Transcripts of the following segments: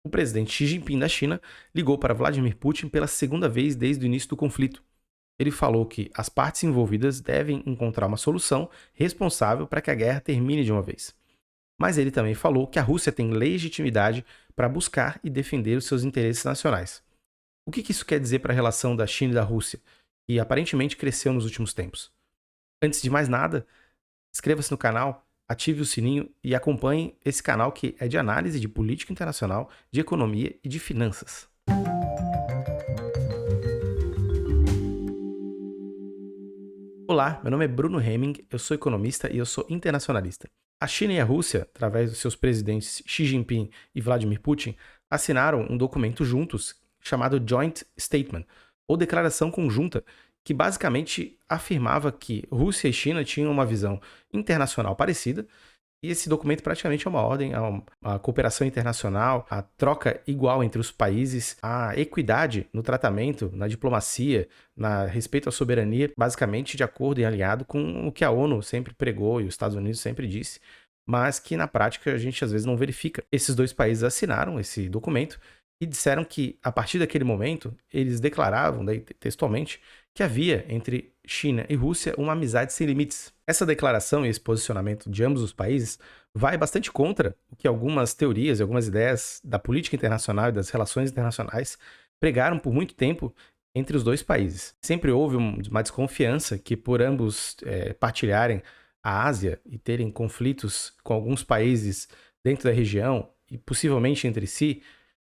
o presidente Xi Jinping da China ligou para Vladimir Putin pela segunda vez desde o início do conflito. Ele falou que as partes envolvidas devem encontrar uma solução responsável para que a guerra termine de uma vez. Mas ele também falou que a Rússia tem legitimidade para buscar e defender os seus interesses nacionais. O que isso quer dizer para a relação da China e da Rússia, que aparentemente cresceu nos últimos tempos? Antes de mais nada, inscreva-se no canal, ative o sininho e acompanhe esse canal que é de análise de política internacional, de economia e de finanças. Olá, meu nome é Bruno Hemming, eu sou economista e eu sou internacionalista. A China e a Rússia, através dos seus presidentes Xi Jinping e Vladimir Putin, assinaram um documento juntos chamado Joint Statement, ou Declaração Conjunta, que basicamente afirmava que Rússia e China tinham uma visão internacional parecida, e esse documento praticamente é uma ordem à cooperação internacional, à troca igual entre os países, à equidade no tratamento, na diplomacia, na respeito à soberania, basicamente de acordo e alinhado com o que a ONU sempre pregou e os Estados Unidos sempre disse, mas que na prática a gente às vezes não verifica. Esses dois países assinaram esse documento e disseram que, a partir daquele momento, eles declaravam, daí, textualmente, que havia entre China e Rússia uma amizade sem limites. Essa declaração e esse posicionamento de ambos os países vai bastante contra o que algumas teorias e algumas ideias da política internacional e das relações internacionais pregaram por muito tempo entre os dois países. Sempre houve uma desconfiança que, por ambos partilharem a Ásia e terem conflitos com alguns países dentro da região e possivelmente entre si,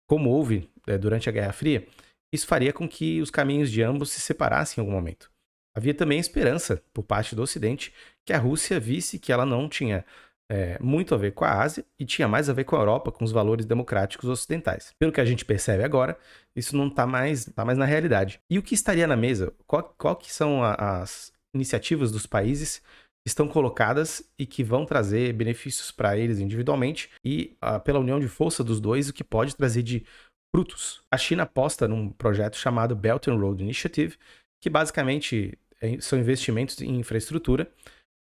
como houve durante a Guerra Fria, isso faria com que os caminhos de ambos se separassem em algum momento. Havia também esperança, por parte do Ocidente, que a Rússia visse que ela não tinha muito a ver com a Ásia e tinha mais a ver com a Europa, com os valores democráticos ocidentais. Pelo que a gente percebe agora, isso não está mais na realidade. E o que estaria na mesa? Qual que são as iniciativas dos países que estão colocadas e que vão trazer benefícios para eles individualmente e pela união de força dos dois, o que pode trazer de frutos? A China aposta num projeto chamado Belt and Road Initiative, que basicamente são investimentos em infraestrutura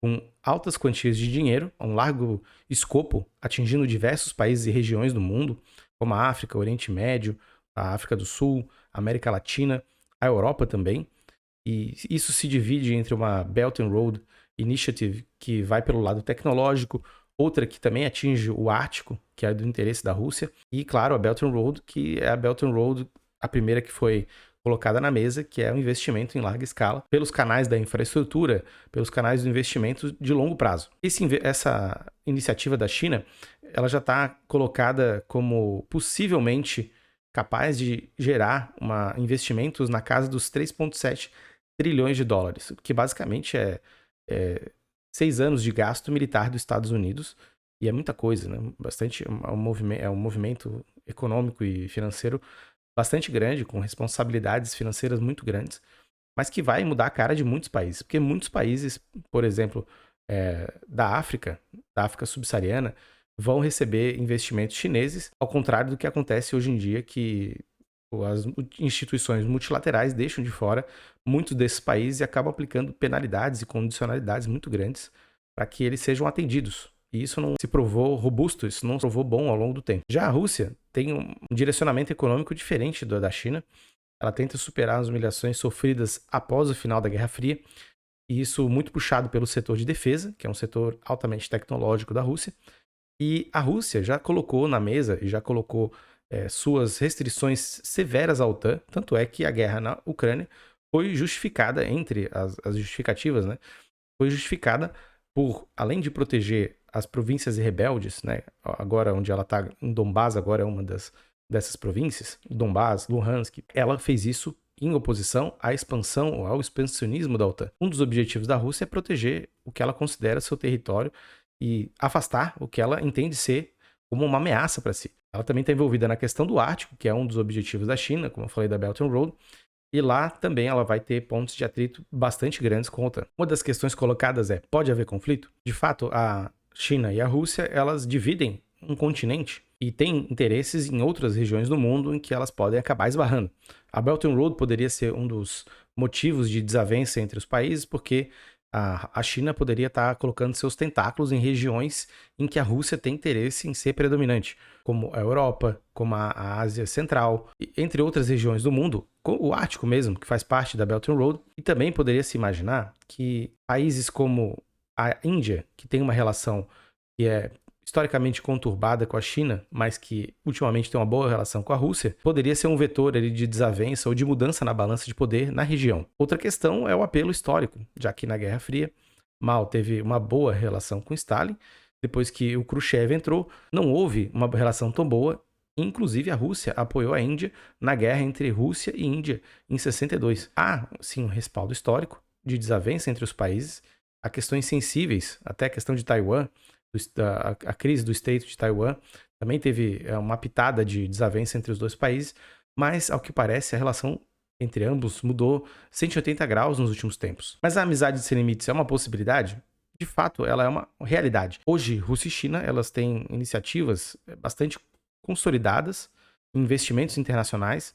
com altas quantias de dinheiro, a um largo escopo, atingindo diversos países e regiões do mundo, como a África, o Oriente Médio, a África do Sul, a América Latina, a Europa também. E isso se divide entre uma Belt and Road Initiative que vai pelo lado tecnológico, outra que também atinge o Ártico, que é do interesse da Rússia, e claro, a Belt and Road, que é a Belt and Road, a primeira que foi colocada na mesa, que é um investimento em larga escala, pelos canais da infraestrutura, pelos canais do investimento de longo prazo. Essa iniciativa da China, ela já está colocada como possivelmente capaz de gerar investimentos na casa dos 3,7 trilhões de dólares, que basicamente é 6 anos de gasto militar dos Estados Unidos, e é muita coisa, né? É um movimento econômico e financeiro bastante grande, com responsabilidades financeiras muito grandes, mas que vai mudar a cara de muitos países, porque muitos países, por exemplo, da África subsaariana, vão receber investimentos chineses, ao contrário do que acontece hoje em dia, que as instituições multilaterais deixam de fora muitos desses países e acabam aplicando penalidades e condicionalidades muito grandes para que eles sejam atendidos. E isso não se provou robusto, isso não se provou bom ao longo do tempo. Já a Rússia tem um direcionamento econômico diferente da China. Ela tenta superar as humilhações sofridas após o final da Guerra Fria, e isso muito puxado pelo setor de defesa, que é um setor altamente tecnológico da Rússia. E a Rússia já colocou na mesa e já colocou suas restrições severas à OTAN, tanto é que a guerra na Ucrânia foi justificada, entre as justificativas, né, foi justificada por, além de proteger as províncias rebeldes, né, agora onde ela está em Donbás, agora é uma dessas províncias, Donbás, Luhansk, ela fez isso em oposição à expansão, ao expansionismo da OTAN. Um dos objetivos da Rússia é proteger o que ela considera seu território e afastar o que ela entende ser como uma ameaça para si. Ela também está envolvida na questão do Ártico, que é um dos objetivos da China, como eu falei da Belt and Road, e lá também ela vai ter pontos de atrito bastante grandes com a OTAN. Uma das questões colocadas é, pode haver conflito? De fato, a China e a Rússia, elas dividem um continente e têm interesses em outras regiões do mundo em que elas podem acabar esbarrando. A Belt and Road poderia ser um dos motivos de desavença entre os países, porque a China poderia estar colocando seus tentáculos em regiões em que a Rússia tem interesse em ser predominante, como a Europa, como a Ásia Central, entre outras regiões do mundo, o Ártico mesmo, que faz parte da Belt and Road, e também poderia se imaginar que países como a Índia, que tem uma relação que é historicamente conturbada com a China, mas que ultimamente tem uma boa relação com a Rússia, poderia ser um vetor ali de desavença ou de mudança na balança de poder na região. Outra questão é o apelo histórico, já que na Guerra Fria, Mao teve uma boa relação com Stalin, depois que o Khrushchev entrou, não houve uma relação tão boa. Inclusive, a Rússia apoiou a Índia na guerra entre Rússia e Índia em 62. Há, sim, um respaldo histórico de desavença entre os países, há questões sensíveis, até a questão de Taiwan, a crise do Estreito de Taiwan, também teve uma pitada de desavença entre os dois países, mas, ao que parece, a relação entre ambos mudou 180 graus nos últimos tempos. Mas a amizade sem limites é uma possibilidade? De fato, ela é uma realidade. Hoje, Rússia e China, elas têm iniciativas bastante consolidadas, investimentos internacionais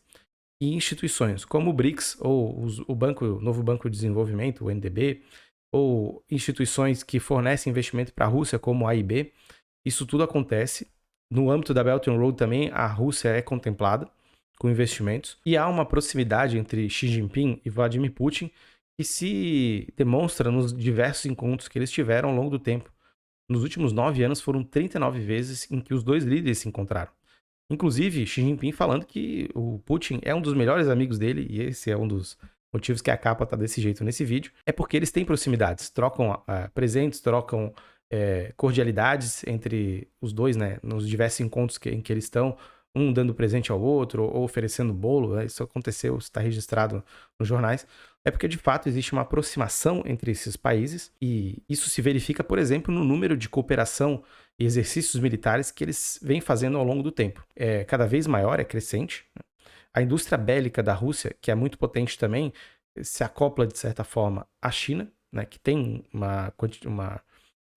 e instituições como o BRICS ou o Novo Banco de Desenvolvimento, o NDB, ou instituições que fornecem investimento para a Rússia, como a AIB. Isso tudo acontece. No âmbito da Belt and Road também, a Rússia é contemplada com investimentos. E há uma proximidade entre Xi Jinping e Vladimir Putin que se demonstra nos diversos encontros que eles tiveram ao longo do tempo. Nos últimos 9 anos foram 39 vezes em que os dois líderes se encontraram. Inclusive, Xi Jinping falando que o Putin é um dos melhores amigos dele, e esse é um dos motivos que a capa tá desse jeito nesse vídeo, é porque eles têm proximidades, trocam presentes, trocam cordialidades entre os dois, né, nos diversos encontros em que eles estão, um dando presente ao outro, ou oferecendo bolo, né? Isso aconteceu, está registrado nos jornais. É porque, de fato, existe uma aproximação entre esses países, e isso se verifica, por exemplo, no número de cooperação e exercícios militares que eles vêm fazendo ao longo do tempo. É cada vez maior, é crescente. A indústria bélica da Rússia, que é muito potente também, se acopla, de certa forma, à China, né, que tem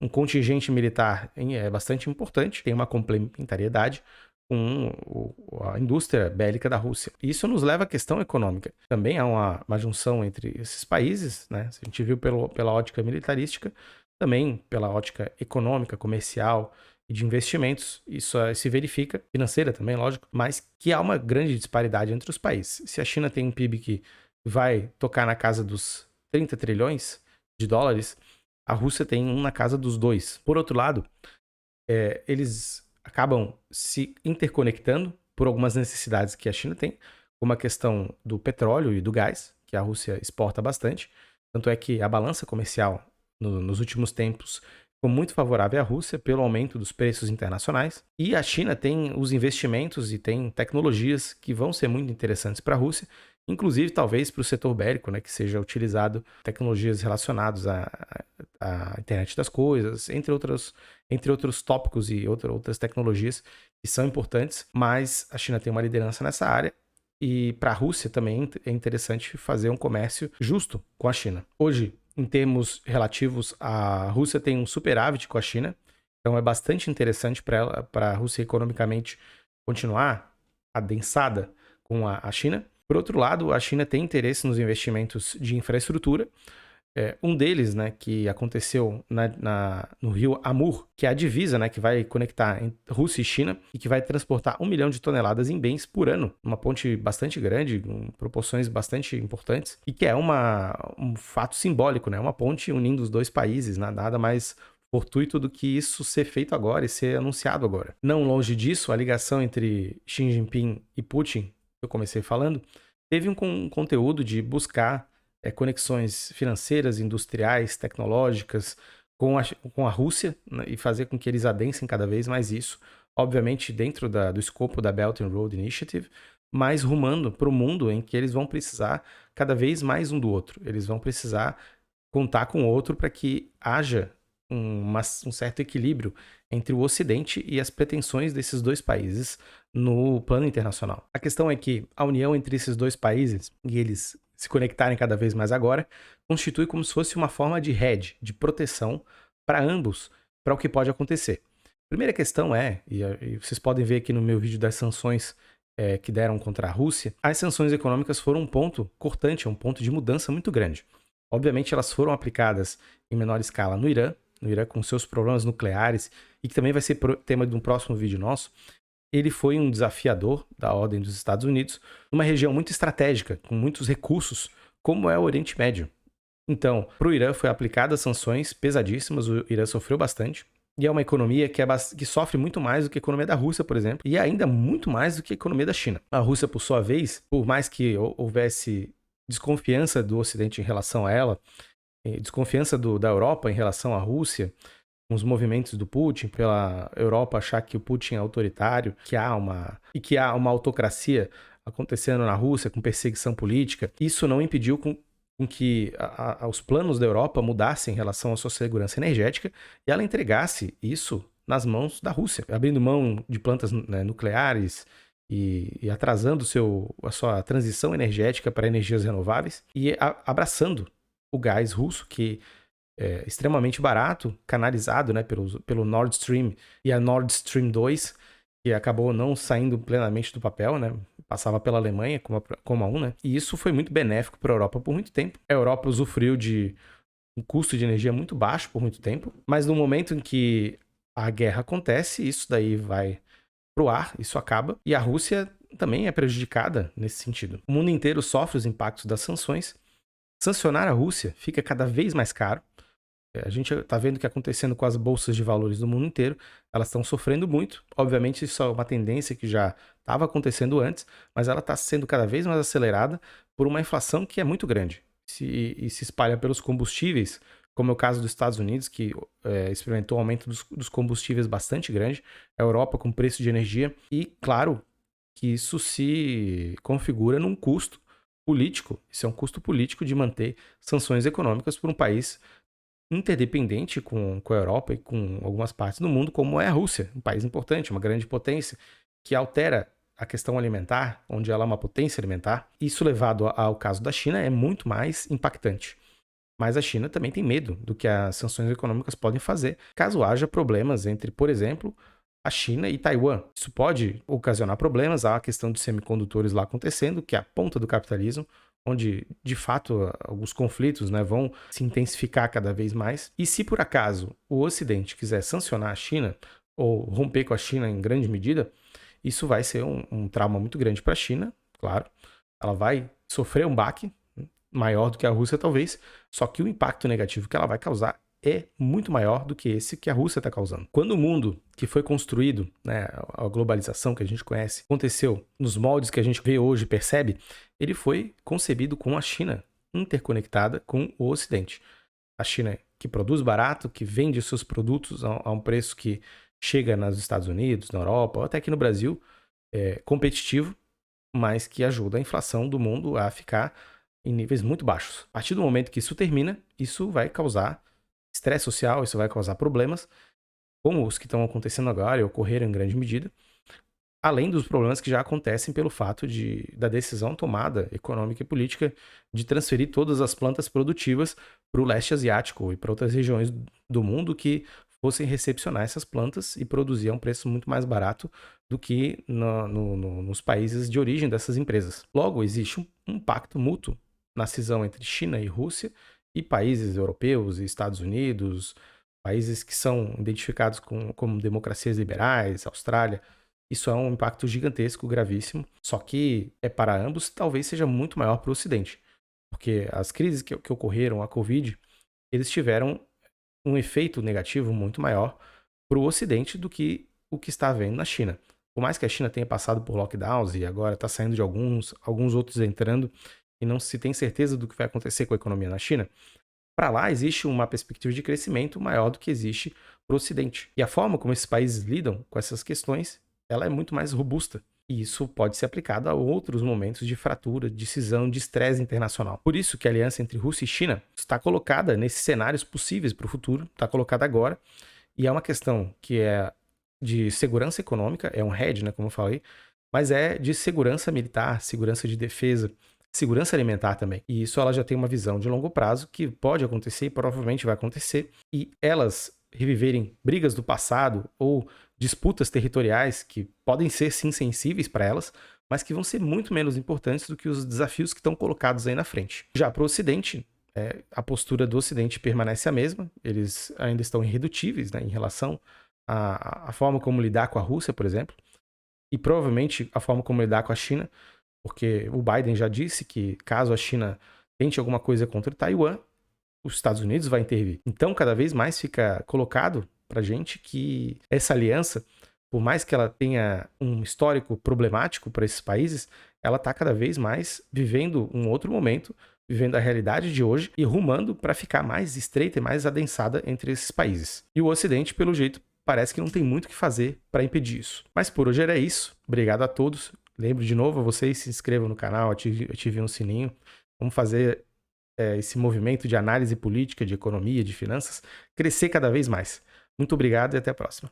um contingente militar bastante importante, tem uma complementariedade com a indústria bélica da Rússia. Isso nos leva à questão econômica. Também há uma junção entre esses países, né? A gente viu pela ótica militarística, também pela ótica econômica, comercial e de investimentos. Isso se verifica, financeira também, lógico, mas que há uma grande disparidade entre os países. Se a China tem um PIB que vai tocar na casa dos 30 trilhões de dólares, a Rússia tem um na casa dos 2. Por outro lado, eles acabam se interconectando por algumas necessidades que a China tem, como a questão do petróleo e do gás, que a Rússia exporta bastante. Tanto é que a balança comercial nos últimos tempos ficou muito favorável à Rússia pelo aumento dos preços internacionais. E a China tem os investimentos e tem tecnologias que vão ser muito interessantes para a Rússia, inclusive talvez para o setor bélico, né, que seja utilizado tecnologias relacionadas à internet das coisas, entre outros tópicos e outras tecnologias que são importantes, mas a China tem uma liderança nessa área. E para a Rússia também é interessante fazer um comércio justo com a China. Hoje, em termos relativos, a Rússia tem um superávit com a China, então é bastante interessante para a Rússia economicamente continuar adensada com a China. Por outro lado, a China tem interesse nos investimentos de infraestrutura. Um deles, né, que aconteceu no rio Amur, que é a divisa, né, que vai conectar Rússia e China e que vai transportar 1 milhão de toneladas em bens por ano. Uma ponte bastante grande, com proporções bastante importantes, e que é um fato simbólico, né, uma ponte unindo os dois países, né, nada mais fortuito do que isso ser feito agora e ser anunciado agora. Não longe disso, a ligação entre Xi Jinping e Putin, que eu comecei falando, teve um conteúdo de buscar conexões financeiras, industriais, tecnológicas com a Rússia, né, e fazer com que eles adensem cada vez mais isso, obviamente dentro do escopo da Belt and Road Initiative, mas rumando para o mundo em que eles vão precisar cada vez mais um do outro. Eles vão precisar contar com o outro para que haja um certo equilíbrio entre o Ocidente e as pretensões desses dois países no plano internacional. A questão é que a união entre esses dois países, e eles se conectarem cada vez mais agora, constitui como se fosse uma forma de hedge, de proteção para ambos, para o que pode acontecer. A primeira questão e vocês podem ver aqui no meu vídeo das sanções que deram contra a Rússia, as sanções econômicas foram um ponto cortante, um ponto de mudança muito grande. Obviamente elas foram aplicadas em menor escala no Irã com seus problemas nucleares, e que também vai ser tema de um próximo vídeo nosso. Ele foi um desafiador da ordem dos Estados Unidos, numa região muito estratégica, com muitos recursos, como é o Oriente Médio. Então, para o Irã foi aplicadas sanções pesadíssimas, o Irã sofreu bastante, e é uma economia que sofre muito mais do que a economia da Rússia, por exemplo, e ainda muito mais do que a economia da China. A Rússia, por sua vez, por mais que houvesse desconfiança do Ocidente em relação a ela, desconfiança da Europa em relação à Rússia, os movimentos do Putin, pela Europa achar que o Putin é autoritário, que há uma autocracia acontecendo na Rússia com perseguição política, isso não impediu com que os planos da Europa mudassem em relação à sua segurança energética e ela entregasse isso nas mãos da Rússia, abrindo mão de plantas, né, nucleares e atrasando a sua transição energética para energias renováveis e abraçando o gás russo, que é extremamente barato, canalizado, né, pelo Nord Stream e a Nord Stream 2, que acabou não saindo plenamente do papel, né? Passava pela Alemanha como a 1, né? E isso foi muito benéfico para a Europa por muito tempo. A Europa usufruiu de um custo de energia muito baixo por muito tempo, mas no momento em que a guerra acontece, isso daí vai pro ar, isso acaba, e a Rússia também é prejudicada nesse sentido. O mundo inteiro sofre os impactos das sanções. Sancionar a Rússia fica cada vez mais caro. A gente está vendo o que está acontecendo com as bolsas de valores do mundo inteiro. Elas estão sofrendo muito. Obviamente, isso é uma tendência que já estava acontecendo antes, mas ela está sendo cada vez mais acelerada por uma inflação que é muito grande. E se espalha pelos combustíveis, como é o caso dos Estados Unidos, que experimentou um aumento dos combustíveis bastante grande. A Europa com preço de energia. E, claro, que isso se configura num custo político. Isso é um custo político de manter sanções econômicas por um país interdependente com a Europa e com algumas partes do mundo, como é a Rússia, um país importante, uma grande potência, que altera a questão alimentar, onde ela é uma potência alimentar. Isso levado ao caso da China é muito mais impactante. Mas a China também tem medo do que as sanções econômicas podem fazer, caso haja problemas entre, por exemplo, a China e Taiwan. Isso pode ocasionar problemas, há a questão de semicondutores lá acontecendo, que é a ponta do capitalismo, onde, de fato, alguns conflitos, né, vão se intensificar cada vez mais. E se, por acaso, o Ocidente quiser sancionar a China, ou romper com a China em grande medida, isso vai ser um trauma muito grande para a China, claro. Ela vai sofrer um baque maior do que a Rússia, talvez, só que o impacto negativo que ela vai causar é muito maior do que esse que a Rússia está causando. Quando o mundo que foi construído, né, a globalização que a gente conhece, aconteceu nos moldes que a gente vê hoje, percebe, ele foi concebido com a China interconectada com o Ocidente. A China que produz barato, que vende seus produtos a um preço que chega nos Estados Unidos, na Europa, ou até aqui no Brasil, competitivo, mas que ajuda a inflação do mundo a ficar em níveis muito baixos. A partir do momento que isso termina, isso vai causar estresse social, isso vai causar problemas, como os que estão acontecendo agora e ocorreram em grande medida, além dos problemas que já acontecem pelo fato da decisão tomada econômica e política de transferir todas as plantas produtivas para o leste asiático e para outras regiões do mundo que fossem recepcionar essas plantas e produzir a um preço muito mais barato do que nos países de origem dessas empresas. Logo, existe um pacto mútuo na cisão entre China e Rússia e países europeus e Estados Unidos, países que são identificados como democracias liberais, Austrália. Isso é um impacto gigantesco, gravíssimo, só que para ambos talvez seja muito maior para o Ocidente, porque as crises que ocorreram, a Covid, eles tiveram um efeito negativo muito maior para o Ocidente do que o que está havendo na China. Por mais que a China tenha passado por lockdowns e agora está saindo de alguns outros entrando, e não se tem certeza do que vai acontecer com a economia na China, para lá existe uma perspectiva de crescimento maior do que existe para o Ocidente. E a forma como esses países lidam com essas questões, ela é muito mais robusta. E isso pode ser aplicado a outros momentos de fratura, de cisão, de estresse internacional. Por isso que a aliança entre Rússia e China está colocada nesses cenários possíveis para o futuro, está colocada agora, e é uma questão que é de segurança econômica, é um hedge, né, como eu falei, mas é de segurança militar, segurança de defesa, segurança alimentar também. E isso ela já tem uma visão de longo prazo que pode acontecer e provavelmente vai acontecer. E elas reviverem brigas do passado ou disputas territoriais que podem ser sim sensíveis para elas, mas que vão ser muito menos importantes do que os desafios que estão colocados aí na frente. Já para o Ocidente, A postura do Ocidente permanece a mesma, eles ainda estão irredutíveis, né, em relação à forma como lidar com a Rússia, por exemplo, e provavelmente a forma como lidar com a China, porque o Biden já disse que caso a China tente alguma coisa contra Taiwan, os Estados Unidos vai intervir. Então, cada vez mais fica colocado pra gente que essa aliança, por mais que ela tenha um histórico problemático para esses países, ela está cada vez mais vivendo um outro momento, vivendo a realidade de hoje e rumando para ficar mais estreita e mais adensada entre esses países. E o Ocidente, pelo jeito, parece que não tem muito o que fazer para impedir isso. Mas por hoje era isso. Obrigado a todos. Lembro de novo a vocês, se inscrevam no canal, ativem o sininho. Vamos fazer esse movimento de análise política, de economia, de finanças, crescer cada vez mais. Muito obrigado e até a próxima.